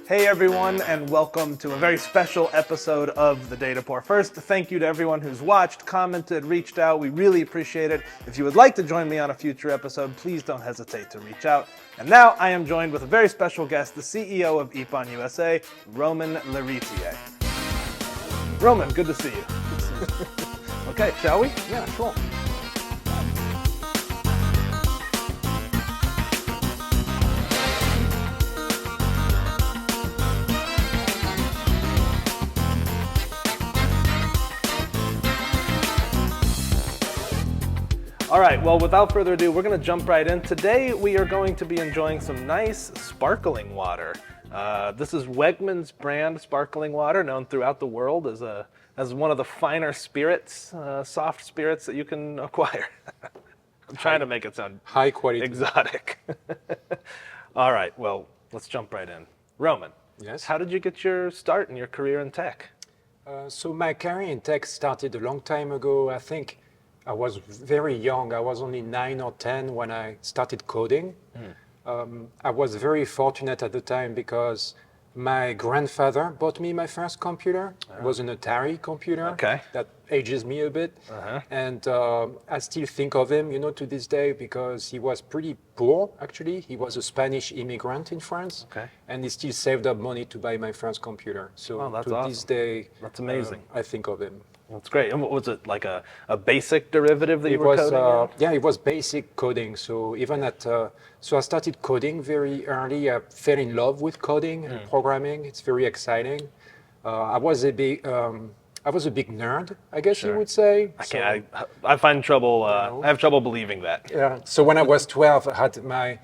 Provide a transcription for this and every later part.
Hey everyone, and welcome to a very special episode of The Data Pour. First, thank you to everyone who's watched, commented, reached out. We really appreciate it. If you would like to join me on a future episode, please don't hesitate to reach out. And now I am joined with a very special guest, the CEO of Ippon USA, Romain Lheritier. Romain, good to see you. Okay, shall we? Yeah, sure. All right, well, without further ado, we're going to jump right in. Today, we are going to be enjoying some nice sparkling water. This is Wegmans brand sparkling water, known throughout the world as one of the finer spirits, soft spirits that you can acquire. I'm trying to make it sound high quality, exotic. All right, well, let's jump right in. Romain, yes. How did you get your start in your career in tech? So my career in tech started a long time ago. I think I was very young. I was only 9 or 10 when I started coding. I was very fortunate at the time because my grandfather bought me my first computer. It was an Atari computer. Okay. That ages me a bit. And I still think of him, to this day, because he was pretty poor, actually. He was a Spanish immigrant in France. Okay. And he still saved up money to buy my first computer. So that's to awesome. this day, That's amazing. I think of him. That's great. And what was it, like a basic derivative that you were coding? Yeah, it was basic coding. So even so I started coding very early. I fell in love with coding and programming. It's very exciting. I was a big nerd, I guess you would say. I find trouble. I have trouble believing that. Yeah. So when I was 12, I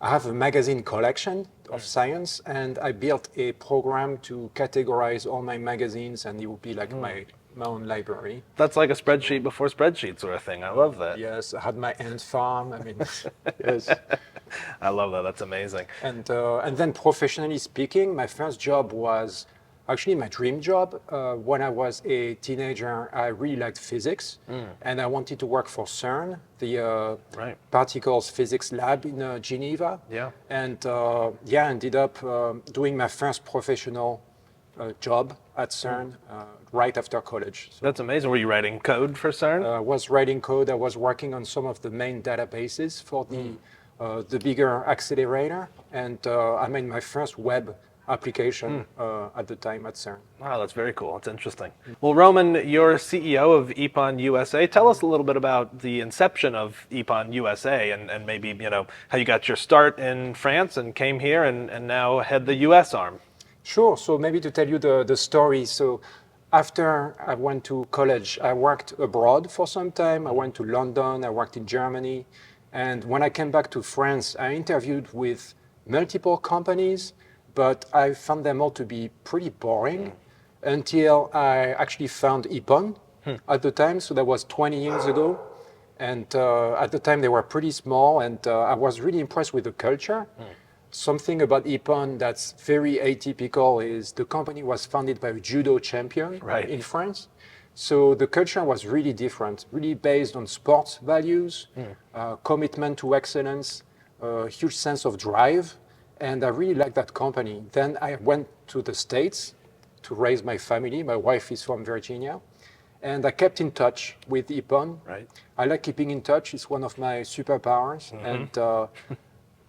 have a magazine collection of science, and I built a program to categorize all my magazines, and it would be like my own library. That's like a spreadsheet before spreadsheets sort of thing. I love that. Yes, I had my ant farm. I mean, yes. I love that. That's amazing. And then professionally speaking, my first job was actually my dream job. When I was a teenager, I really liked physics, and I wanted to work for CERN, the particles physics lab in Geneva. Yeah. And ended up doing my first professional job at CERN right after college. So, that's amazing. Were you writing code for CERN? I was writing code. I was working on some of the main databases for the bigger accelerator, and I made my first web application at the time at CERN. Wow, that's very cool. That's interesting. Well, Romain, you're CEO of Ippon USA. Tell us a little bit about the inception of Ippon USA and maybe, how you got your start in France and came here and now head the US arm. Sure. So maybe to tell you the story. So after I went to college, I worked abroad for some time. I went to London. I worked in Germany. And when I came back to France, I interviewed with multiple companies, but I found them all to be pretty boring until I actually found Ippon at the time. So that was 20 years ago. And at the time, they were pretty small. And I was really impressed with the culture. Something about Ippon that's very atypical is the company was founded by a judo champion in France. So the culture was really different, really based on sports values, commitment to excellence, a huge sense of drive. And I really liked that company. Then I went to the States to raise my family. My wife is from Virginia. And I kept in touch with Ippon. Right. I like keeping in touch. It's one of my superpowers. And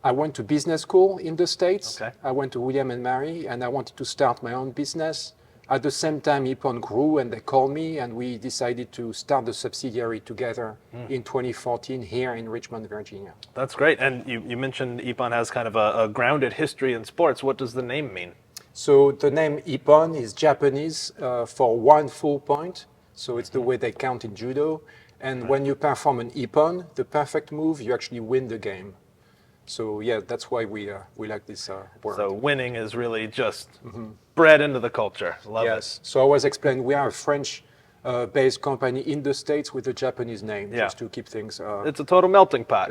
I went to business school in the States. Okay. I went to William & Mary, and I wanted to start my own business. At the same time, Ippon grew, and they called me, and we decided to start the subsidiary together in 2014 here in Richmond, Virginia. That's great. And you mentioned Ippon has kind of a grounded history in sports. What does the name mean? So the name Ippon is Japanese for 1 full point. So it's the way they count in judo. And when you perform an Ippon, the perfect move, you actually win the game. So yeah, that's why we like this word. So winning is really just bred into the culture. Love it. So I was explaining we are a French based company in the States with a Japanese name, just to keep things... it's a total melting pot.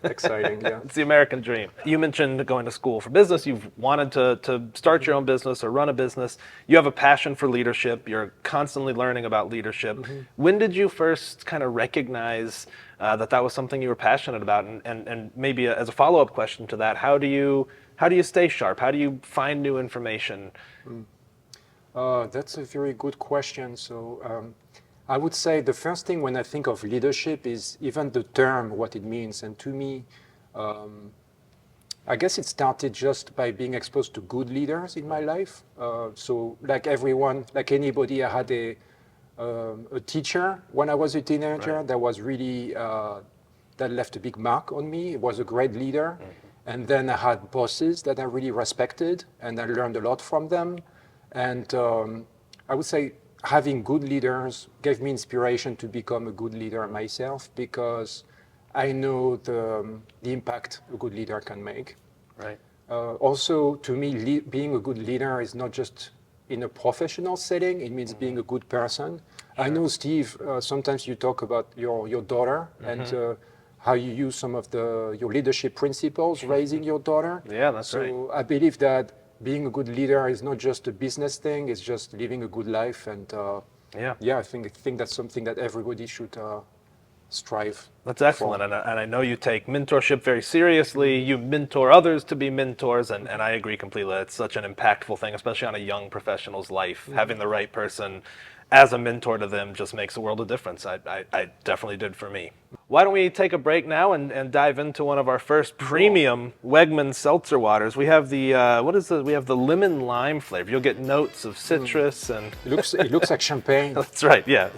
Exciting, yeah. It's the American dream. You mentioned going to school for business. You've wanted to start your own business or run a business. You have a passion for leadership. You're constantly learning about leadership. When did you first kind of recognize that was something you were passionate about? And maybe as a follow-up question to that, how do you How do you stay sharp? How do you find new information? That's a very good question. So I would say the first thing when I think of leadership is even the term, what it means. And to me, I guess it started just by being exposed to good leaders in my life. So like everyone, like anybody, I had a teacher when I was a teenager Right. that was really, that left a big mark on me. He was a great leader. And then I had bosses that I really respected and I learned a lot from them. And I would say having good leaders gave me inspiration to become a good leader myself because I know the impact a good leader can make. Right. Also, to me, being a good leader is not just in a professional setting, it means being a good person. I know, Steve, sometimes you talk about your daughter and how you use some of your leadership principles raising your daughter. Yeah, that's right. So I believe that being a good leader is not just a business thing, it's just living a good life. And Yeah. I think that's something that everybody should strive. That's excellent. And I know you take mentorship very seriously. You mentor others to be mentors. And I agree completely. It's such an impactful thing, especially on a young professional's life. Having the right person as a mentor to them just makes a world of difference. I definitely did for me. Why don't we take a break now and dive into one of our first premium Wegmans seltzer waters. We have the, we have the lemon lime flavor. You'll get notes of citrus and... It looks like champagne. That's right, yeah.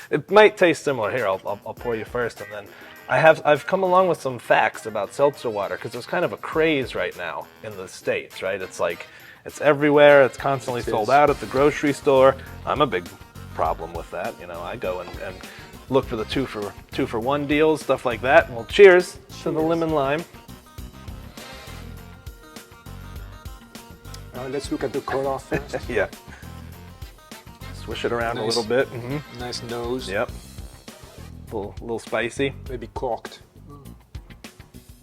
It might taste similar. Here, I'll pour you first, and then I've come along with some facts about seltzer water because there's kind of a craze right now in the States, right? It's like, it's everywhere. It's constantly sold out at the grocery store. I'm a big problem with that. You know, I go and look for the two for one deals, stuff like that. Well, cheers to the lemon lime. Let's look at the color first. Yeah. Swish it around a little bit. Nice nose. Yep. A little spicy. Maybe corked.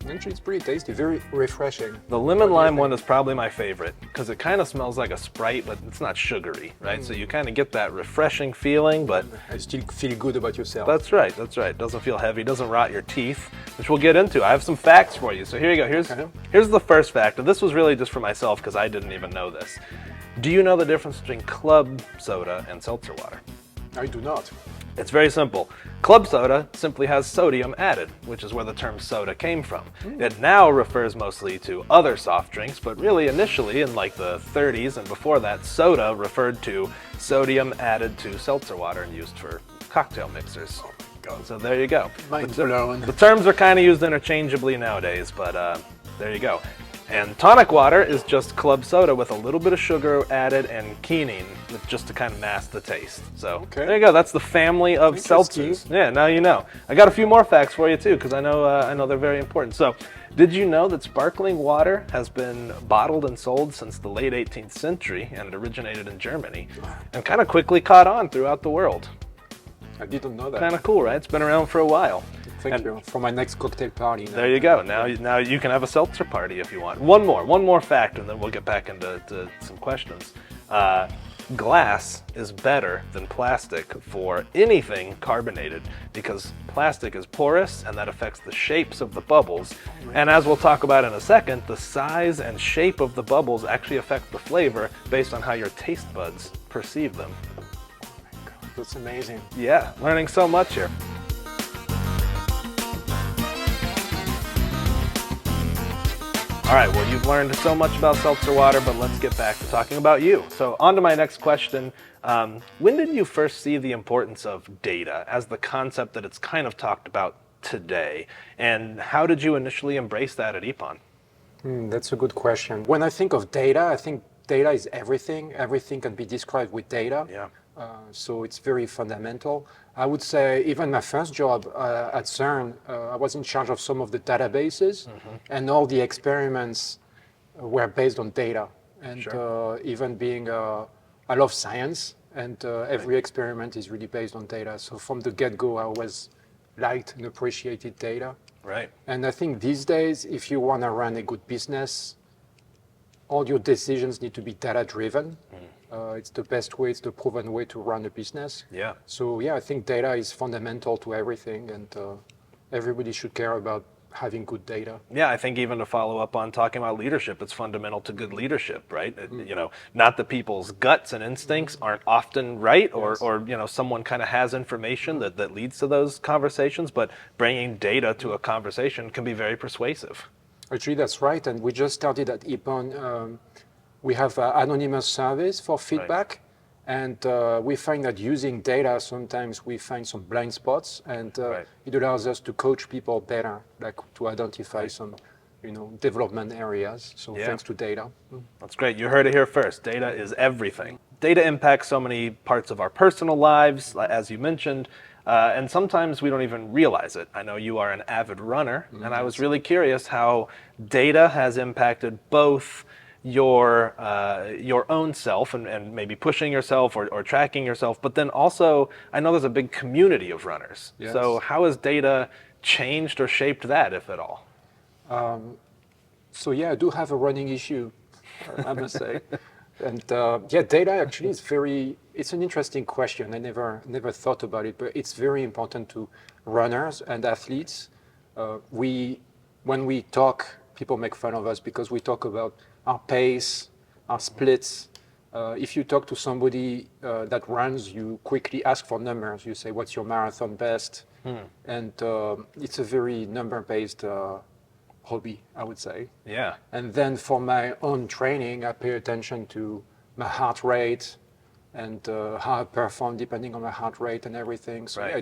Actually, it's pretty tasty, very refreshing. The lemon lime one is probably my favorite because it kind of smells like a Sprite, but it's not sugary, right? So you kind of get that refreshing feeling, but I still feel good about yourself. that's right. Doesn't feel heavy, doesn't rot your teeth, which we'll get into. I have some facts for you. So here you go. Here's the first fact, and this was really just for myself because I didn't even know this. Do you know the difference between club soda and seltzer water? I do not. It's very simple. Club soda simply has sodium added, which is where the term soda came from. It now refers mostly to other soft drinks, but really initially in like the 30s and before that, soda referred to sodium added to seltzer water and used for cocktail mixers. Oh my God. So there you go. Mind blown. The terms are kind of used interchangeably nowadays, but there you go. And tonic water is just club soda with a little bit of sugar added and quinine just to kind of mask the taste. So there you go. That's the family of seltzers. Yeah, now you know. I got a few more facts for you too because I know they're very important. So did you know that sparkling water has been bottled and sold since the late 18th century and it originated in Germany and kind of quickly caught on throughout the world? I didn't know that. Kind of cool, right? It's been around for a while. Thank you for my next cocktail party. There you go. Now you can have a seltzer party if you want. One more fact, and then we'll get back into some questions. Glass is better than plastic for anything carbonated because plastic is porous and that affects the shapes of the bubbles. And as we'll talk about in a second, the size and shape of the bubbles actually affect the flavor based on how your taste buds perceive them. Oh my God, that's amazing. Yeah, learning so much here. All right, well, you've learned so much about seltzer water, but let's get back to talking about you. So on to my next question. When did you first see the importance of data as the concept that it's kind of talked about today? And how did you initially embrace that at Ippon? That's a good question. When I think of data, I think data is everything. Everything can be described with data. Yeah. So it's very fundamental. I would say even my first job at CERN, I was in charge of some of the databases, and all the experiments were based on data. And even being, I love science, and every experiment is really based on data. So from the get-go, I always liked and appreciated data. Right. And I think these days, if you want to run a good business, all your decisions need to be data-driven. It's the best way, it's the proven way to run a business. Yeah. So yeah, I think data is fundamental to everything, and everybody should care about having good data. Yeah, I think even to follow up on talking about leadership, it's fundamental to good leadership, right? You know, not that people's guts and instincts aren't often right, or you know, someone kind of has information that leads to those conversations, but bringing data to a conversation can be very persuasive. Actually, that's right. And we just started at Ippon. We have anonymous surveys for feedback. And we find that using data, sometimes we find some blind spots, and it allows us to coach people better, like to identify some, you know, development areas. So thanks to data. That's great. You heard it here first. Data is everything. Data impacts so many parts of our personal lives, as you mentioned, and sometimes we don't even realize it. I know you are an avid runner, and I was really curious how data has impacted both your own self and maybe pushing yourself or tracking yourself, but then also I know there's a big community of runners. So how has data changed or shaped that, if at all? So yeah, I do have a running issue, I must say. And yeah, data actually is it's an interesting question. I never thought about it, but it's very important to runners and athletes. When we talk, people make fun of us because we talk about our pace, our splits. If you talk to somebody that runs, you quickly ask for numbers. You say, what's your marathon best? And it's a very number-based hobby, I would say. Yeah. And then for my own training, I pay attention to my heart rate and how I perform depending on my heart rate and everything. So yeah,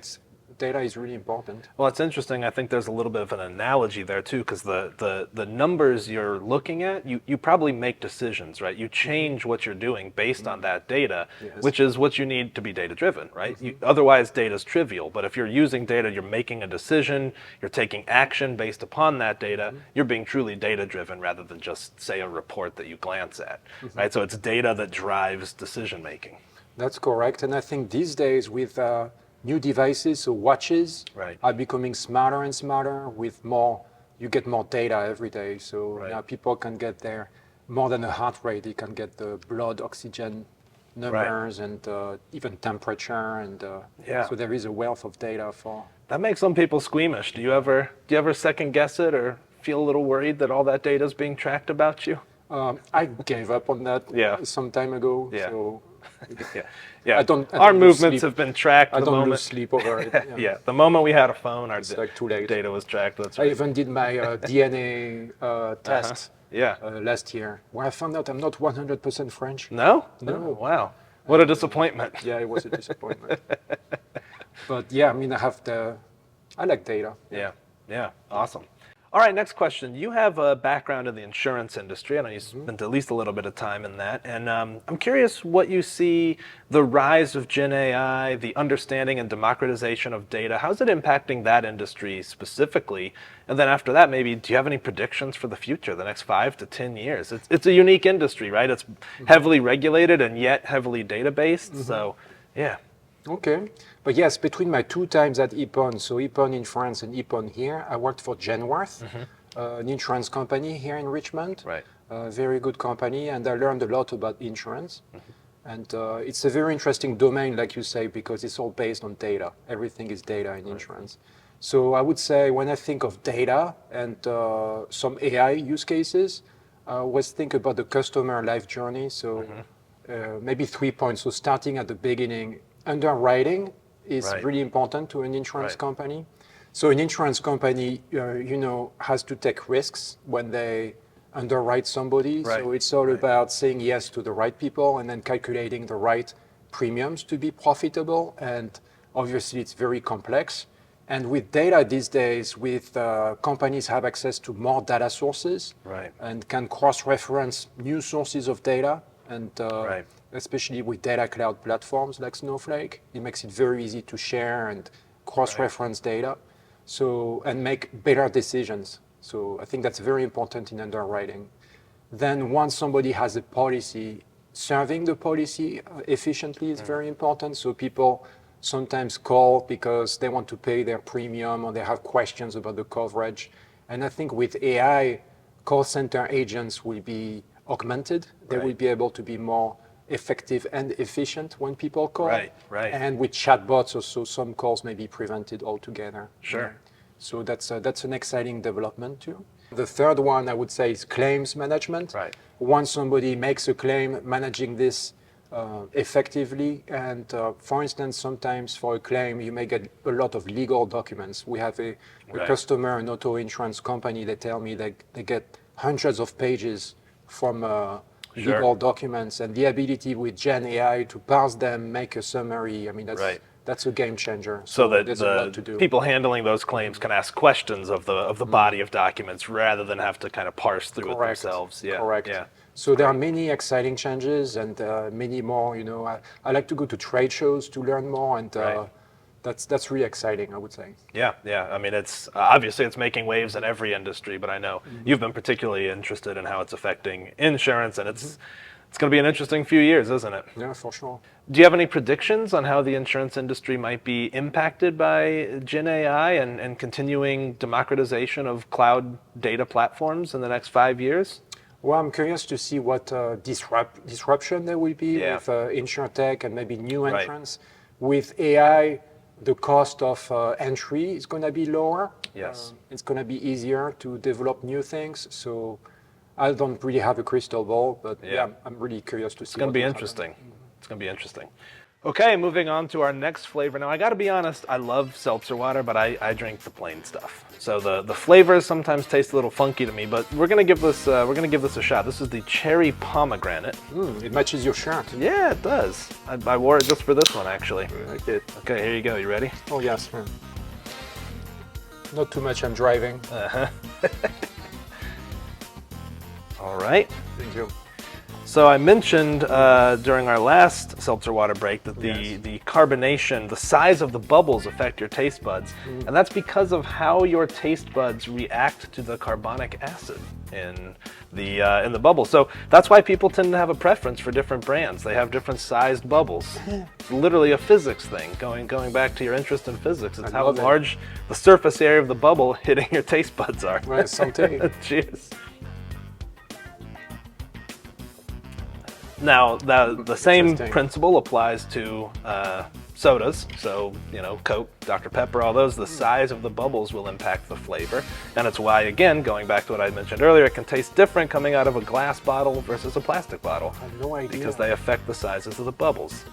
data is really important. Well, it's interesting. I think there's a little bit of an analogy there too, because the numbers you're looking at, you probably make decisions, right? You change what you're doing based on that data, which is what you need to be data driven, right? Otherwise, data is trivial. But if you're using data, you're making a decision, you're taking action based upon that data, you're being truly data driven rather than just, say, a report that you glance at, right? So it's data that drives decision making. That's correct. And I think these days with new devices, so watches are becoming smarter and smarter with you get more data every day. So now people can get there more than a heart rate. They can get the blood oxygen numbers and even temperature. And so there is a wealth of data for. That makes some people squeamish. Do you ever second guess it or feel a little worried that all that data is being tracked about you? I gave up on that some time ago. So yeah. I don't our movements have been tracked. I don't lose sleep over it. The moment we had a phone, our like too late. data was tracked. That's I even did my DNA test last year, where I found out I'm not 100% French. No? No. Oh, wow. What a disappointment. Yeah, it was a disappointment. But yeah, I mean, I like data. Yeah, awesome. All right, next question. You have a background in the insurance industry. I know you spent at least a little bit of time in that. And I'm curious what you see the rise of Gen AI, the understanding and democratization of data. How's it impacting that industry specifically? And then after that, maybe, do you have any predictions for the future, the next 5 to 10 years? It's a unique industry, right? It's heavily regulated and yet heavily data-based. So, yeah. Okay. But yes, between my 2 times at Ippon, so Ippon in France and Ippon here, I worked for Genworth, an insurance company here in Richmond. A very good company, and I learned a lot about insurance. And it's a very interesting domain, like you say, because it's all based on data. Everything is data in insurance. So I would say when I think of data and some AI use cases, I always think about the customer life journey. So maybe 3 points. So starting at the beginning, underwriting is really important to an insurance company. So an insurance company, has to take risks when they underwrite somebody. So it's all about saying yes to the right people and then calculating the right premiums to be profitable. And obviously, it's very complex. And with data these days, companies have access to more data sources and can cross-reference new sources of data. And especially with data cloud platforms like Snowflake, it makes it very easy to share and cross-reference data, and make better decisions. So I think that's very important in underwriting. Then once somebody has a policy, serving the policy efficiently is very important. So people sometimes call because they want to pay their premium or they have questions about the coverage. And I think with AI, call center agents will be augmented. They will be able to be more effective and efficient when people call. And with chatbots also, some calls may be prevented altogether. Sure. So that's an exciting development too. The third one I would say is claims management. Right. Once somebody makes a claim, managing this effectively. And for instance, sometimes for a claim, you may get a lot of legal documents. We have a Right. customer, an auto insurance company, they tell me they get hundreds of pages from Sure. legal documents, and the ability with Gen AI to parse them, make a summary. I mean, Right. that's a game changer. So that there's a lot to the do. people handling those claims can ask questions of the body of documents rather than have to kind of parse through it Correct. themselves. Yeah. Correct. Yeah. So there are many exciting changes and many more. You know, I like to go to trade shows to learn more, and Right. that's really exciting, I would say. Yeah, yeah. I mean, it's obviously it's making waves in every industry, but I know you've been particularly interested in how it's affecting insurance, and it's going to be an interesting few years, isn't it? Yeah, for sure. Do you have any predictions on how the insurance industry might be impacted by Gen AI and continuing democratization of cloud data platforms in the next 5 years? Well, I'm curious to see what disruption there will be Yeah. with insurtech and maybe new Right. entrants. With AI, the cost of entry is going to be lower. Yes. It's going to be easier to develop new things. So I don't really have a crystal ball, but yeah, I'm really curious to see. It's going to be interesting. It's going to be interesting. Okay, moving on to our next flavor. Now, I got to be honest, I love seltzer water, but I drink the plain stuff. So the flavors sometimes taste a little funky to me, but we're going to give this a shot. This is the cherry pomegranate. It matches your shirt. Yeah, it does. I wore it just for this one, actually. I like it. Okay, here you go. You ready? Oh yes. Not too much. I'm driving. All right. Thank you. So I mentioned during our last seltzer water break that Yes. the carbonation, the size of the bubbles affect your taste buds, and that's because of how your taste buds react to the carbonic acid in the bubble. So that's why people tend to have a preference for different brands. They have different sized bubbles. It's literally a physics thing. Going back to your interest in physics, it's how love it. large the surface area of the bubble hitting your taste buds are. Right, santé. Cheers. Now, the same Interesting. principle applies to sodas. So, you know, Coke, Dr. Pepper, all those, the size of the bubbles will impact the flavor. And it's why, again, going back to what I mentioned earlier, it can taste different coming out of a glass bottle versus a plastic bottle. I have no idea. Because they affect the sizes of the bubbles.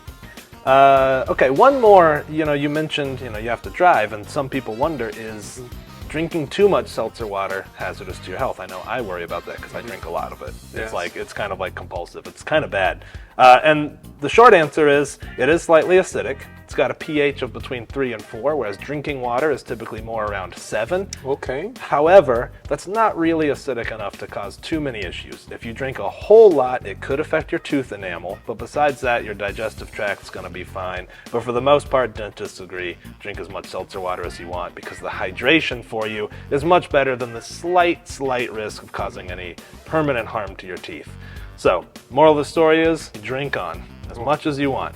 Okay, one more, you mentioned, you have to drive, and some people wonder, is drinking too much seltzer water hazardous to your health? I know I worry about that because I drink a lot of it. Yes. It's kind of like compulsive. It's kind of bad. And the short answer is it is slightly acidic. It's got a pH of between 3 and 4, whereas drinking water is typically more around 7. Okay. However, that's not really acidic enough to cause too many issues. If you drink a whole lot, it could affect your tooth enamel, but besides that, your digestive tract's going to be fine. But for the most part, dentists agree, drink as much seltzer water as you want because the hydration for you is much better than the slight risk of causing any permanent harm to your teeth. So, moral of the story is, drink on as much as you want.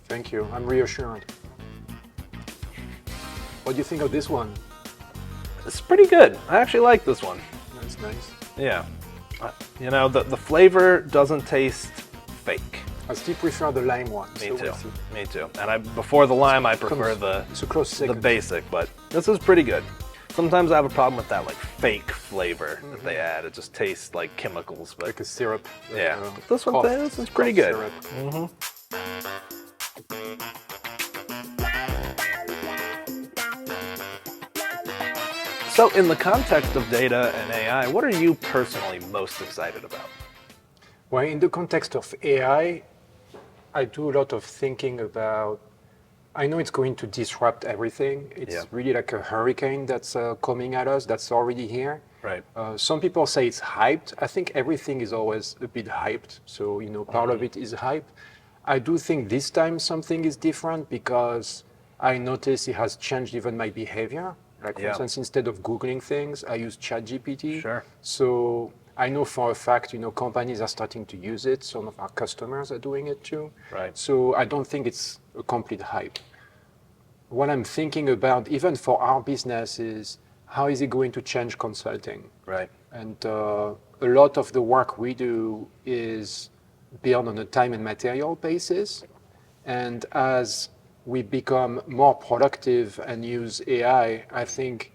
Thank you. I'm reassured. What do you think of this one? It's pretty good. I actually like this one. That's nice. Yeah. The flavor doesn't taste fake. I still prefer the lime one. Me so too. we'll see. Me too. And before the lime, I prefer It's a close the second. basic, but this is pretty good. Sometimes I have a problem with that like fake flavor that they add. It just tastes like chemicals, but Like a syrup. yeah. uh, This one, cough- this is pretty cough good. syrup. So in the context of data and AI, what are you personally most excited about? Well, in the context of AI, I do a lot of thinking about. I know it's going to disrupt everything. It's Yeah. really like a hurricane that's coming at us, that's already here. Right. Some people say it's hyped. I think everything is always a bit hyped. So, part of it is hype. I do think this time something is different because I notice it has changed even my behavior. Like, for Yeah. instance, instead of Googling things, I use ChatGPT. Sure. So I know for a fact, companies are starting to use it. Some of our customers are doing it too. Right. So I don't think it's a complete hype. What I'm thinking about, even for our business, is how is it going to change consulting? Right. And a lot of the work we do is built on a time and material basis. And as we become more productive and use AI, I think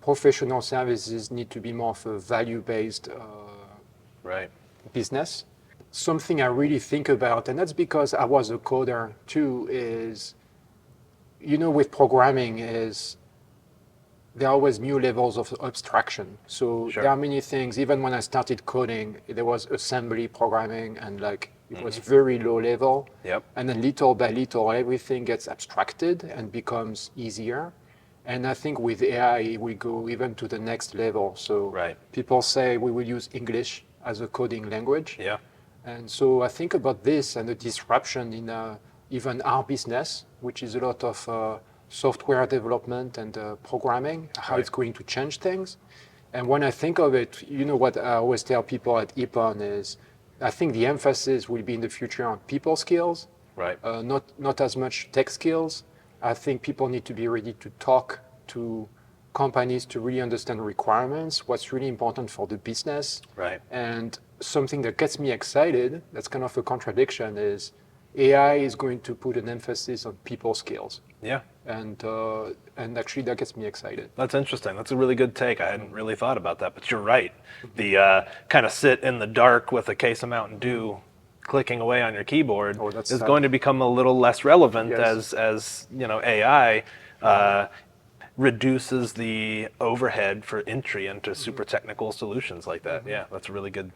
professional services need to be more of a value-based Right. business. Something I really think about, and that's because I was a coder too, is, with programming is there are always new levels of abstraction. So Sure. there are many things, even when I started coding, there was assembly programming and it was very low level. Yep. And then little by little, everything gets abstracted and becomes easier. And I think with AI, we go even to the next level. So Right. people say we will use English as a coding language. Yeah. And so I think about this and the disruption in even our business, which is a lot of software development and programming, how it's going to change things. And when I think of it, what I always tell people at Ippon is, I think the emphasis will be in the future on people skills, Right. not as much tech skills. I think people need to be ready to talk to companies to really understand requirements, what's really important for the business. Right. And something that gets me excited, that's kind of a contradiction, is AI is going to put an emphasis on people skills. Yeah. And actually that gets me excited. That's interesting. That's a really good take. I hadn't really thought about that, but you're right. The kind of sit in the dark with a case of Mountain Dew clicking away on your keyboard that's is sad. going to become a little less relevant Yes. as AI reduces the overhead for entry into super technical solutions like that. Yeah, it's a really good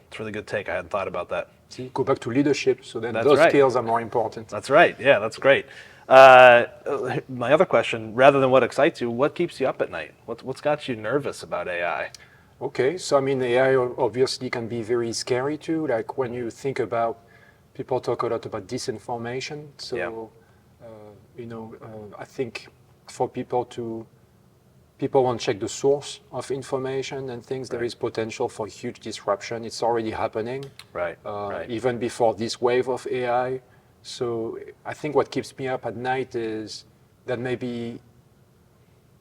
take. I hadn't thought about that. See, go back to leadership, so then That's those right. skills are more important. That's right. Yeah, that's great. My other question, rather than what excites you, what keeps you up at night? What's got you nervous about AI? Okay, so I mean, AI obviously can be very scary too. Like when you think about, people talk a lot about disinformation. So, I think for people won't check the source of information and things. There is potential for huge disruption. It's already happening. Right. Even before this wave of AI. So I think what keeps me up at night is that maybe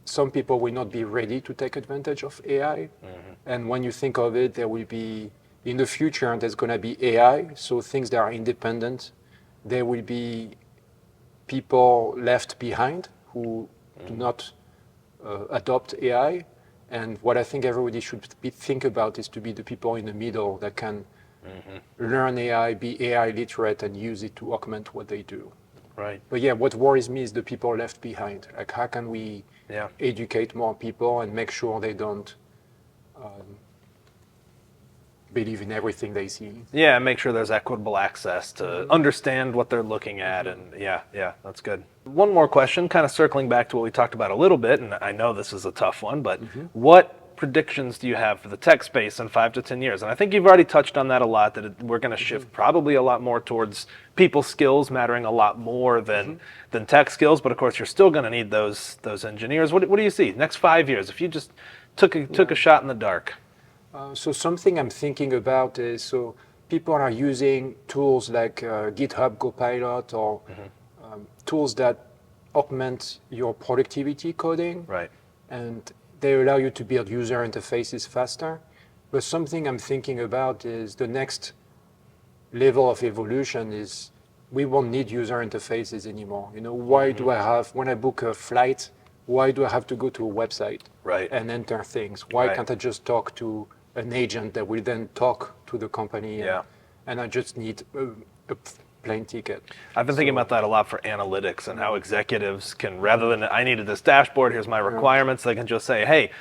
some people will not be ready to take advantage of AI. And when you think of it, there will be, in the future, there's going to be AI, so things that are independent. There will be people left behind who do not adopt AI. And what I think everybody should think about is to be the people in the middle that can learn AI, be AI literate, and use it to augment what they do. Right. But yeah, what worries me is the people left behind. Like, how can we educate more people and make sure they don't believe in everything they see? Yeah, make sure there's equitable access to understand what they're looking at. And yeah, that's good. One more question, kind of circling back to what we talked about a little bit, and I know this is a tough one, but what predictions do you have for the tech space in 5 to 10 years? And I think you've already touched on that a lot, that we're going to shift probably a lot more towards people skills mattering a lot more than tech skills. But of course, you're still going to need those engineers. What do you see next 5 years? If you just took a shot in the dark. So something I'm thinking about is, so people are using tools like GitHub Copilot or tools that augment your productivity coding. Right. And they allow you to build user interfaces faster. But something I'm thinking about is the next level of evolution is we won't need user interfaces anymore. Why do I have, when I book a flight, why do I have to go to a website and enter things? Why can't I just talk to an agent that will then talk to the company? And I just need a plane ticket. I've been thinking about that a lot for analytics and how executives can, rather than I needed this dashboard, here's my requirements, they can just say, hey,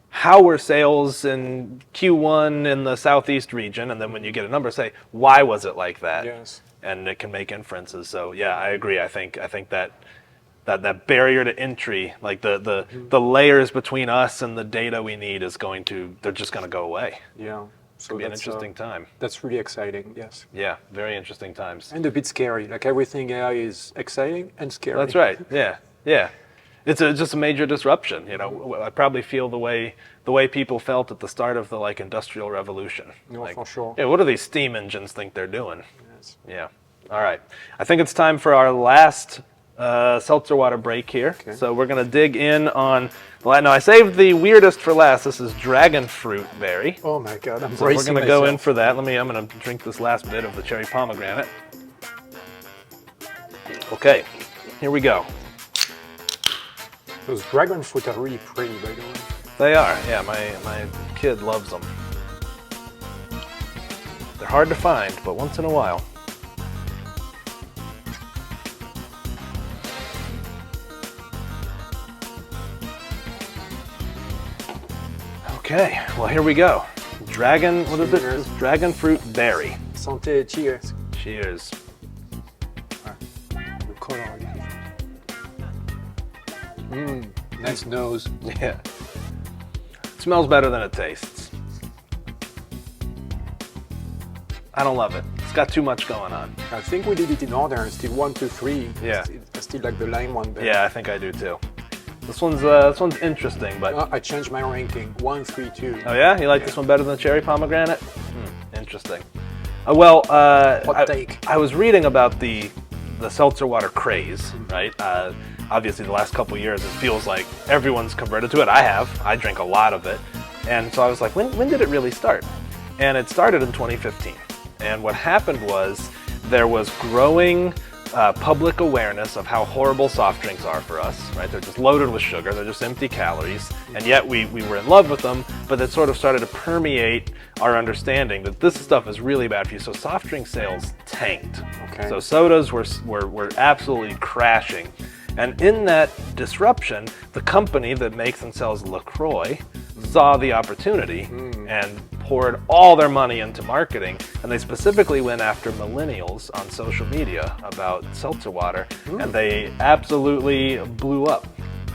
how were sales in Q1 in the Southeast region? And then when you get a number, say, why was it like that? Yes. And it can make inferences. So yeah, I agree. I think that barrier to entry, like the layers between us and the data we need they're just going to go away. Yeah. So It'll be an interesting time. That's really exciting, yes. Yeah, very interesting times. And a bit scary. Like everything AI is exciting and scary. That's right. Yeah. It's just a major disruption. I probably feel the way people felt at the start of the Industrial Revolution. No, for sure. Yeah, what do these steam engines think they're doing? Yes. Yeah. All right. I think it's time for our last seltzer water break here. Okay. So we're going to dig in on, no, I saved the weirdest for last. This is dragon fruit berry. Oh my God, I'm so we're going to go in for that. I'm going to drink this last bit of the cherry pomegranate. Okay, here we go. Those dragon fruit are really pretty, by the way. They are. Yeah, my kid loves them. They're hard to find, but once in a while. Okay, well here we go. Dragon, what is it? Dragon fruit berry. Santé, cheers. Cheers. The color. Nice nose. Yeah. It smells better than it tastes. I don't love it. It's got too much going on. I think we did it in order. Still 1, 2, 3. Yeah. I still like the lime one better. Yeah, I think I do too. This one's interesting, but I changed my ranking. 1, 3, 2. oh yeah, you like this one better than the cherry pomegranate? Interesting. Hot take. I was reading about the seltzer water craze, right? Obviously, the last couple of years, it feels like everyone's converted to it. I drink a lot of it, and so I was like, when did it really start? And it started in 2015. And what happened was there was growing public awareness of how horrible soft drinks are for us, right? They're just loaded with sugar, they're just empty calories, and yet we were in love with them, but it sort of started to permeate our understanding that this stuff is really bad for you. So soft drink sales tanked. Okay. So sodas were absolutely crashing. And in that disruption, the company that makes and sells LaCroix saw the opportunity and poured all their money into marketing. And they specifically went after millennials on social media about seltzer water. And they absolutely blew up.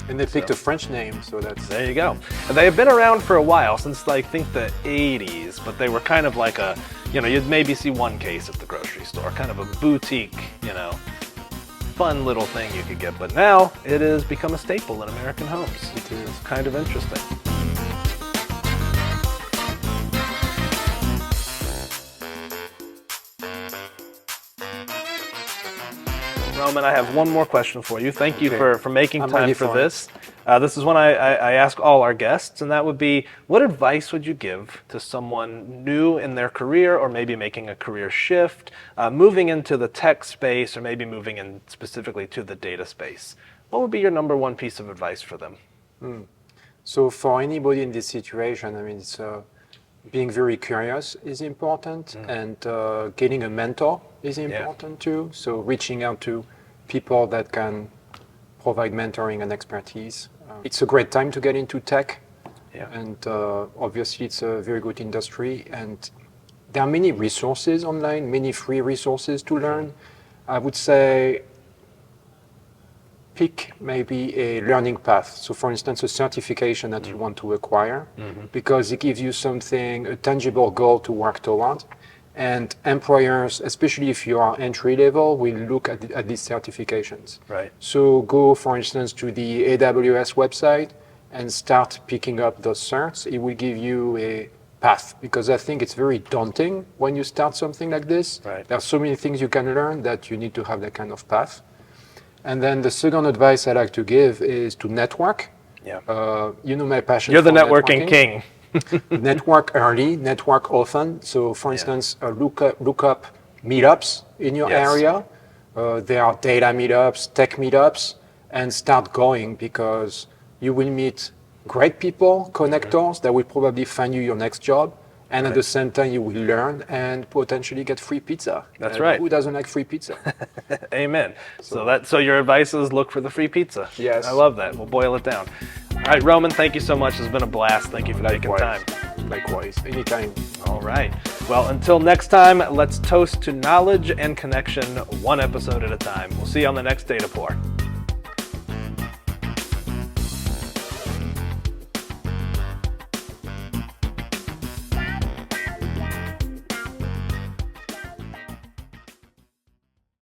And they picked a French name, so that's... There you go. And they have been around for a while, since I think the 80s, but they were kind of like a, you'd maybe see one case at the grocery store, kind of a boutique, fun little thing you could get. But now it has become a staple in American homes. It is. It's kind of interesting. Roman, I have one more question for you. Thank you for making time for this. This is one I ask all our guests, and that would be, what advice would you give to someone new in their career, or maybe making a career shift, moving into the tech space, or maybe moving in specifically to the data space? What would be your number one piece of advice for them? So for anybody in this situation, it's being very curious is important, and getting a mentor is important too. So reaching out to people that can provide mentoring and expertise. It's a great time to get into tech, and obviously it's a very good industry, and there are many resources online, many free resources to learn. I would say pick maybe a learning path. So for instance, a certification that you want to acquire, because it gives you something, a tangible goal to work toward. And employers, especially if you are entry level, will look at these certifications. Right. So go, for instance, to the AWS website and start picking up those certs. It will give you a path, because I think it's very daunting when you start something like this. Right. There are so many things you can learn that you need to have that kind of path. And then the second advice I like to give is to network. Yeah. My passion. You're the for networking networking. king. Network early, network often. So for instance, look up meetups in your area. There are data meetups, tech meetups, and start going, because you will meet great people, connectors that will probably find you your next job. And at the same time, you will learn and potentially get free pizza. That's right. Who doesn't like free pizza? Amen. So your advice is look for the free pizza. Yes. I love that. We'll boil it down. All right, Roman, thank you so much. It's been a blast. Thank you for taking time. Likewise. Anytime. All right. Well, until next time, let's toast to knowledge and connection, one episode at a time. We'll see you on the next Data Pour.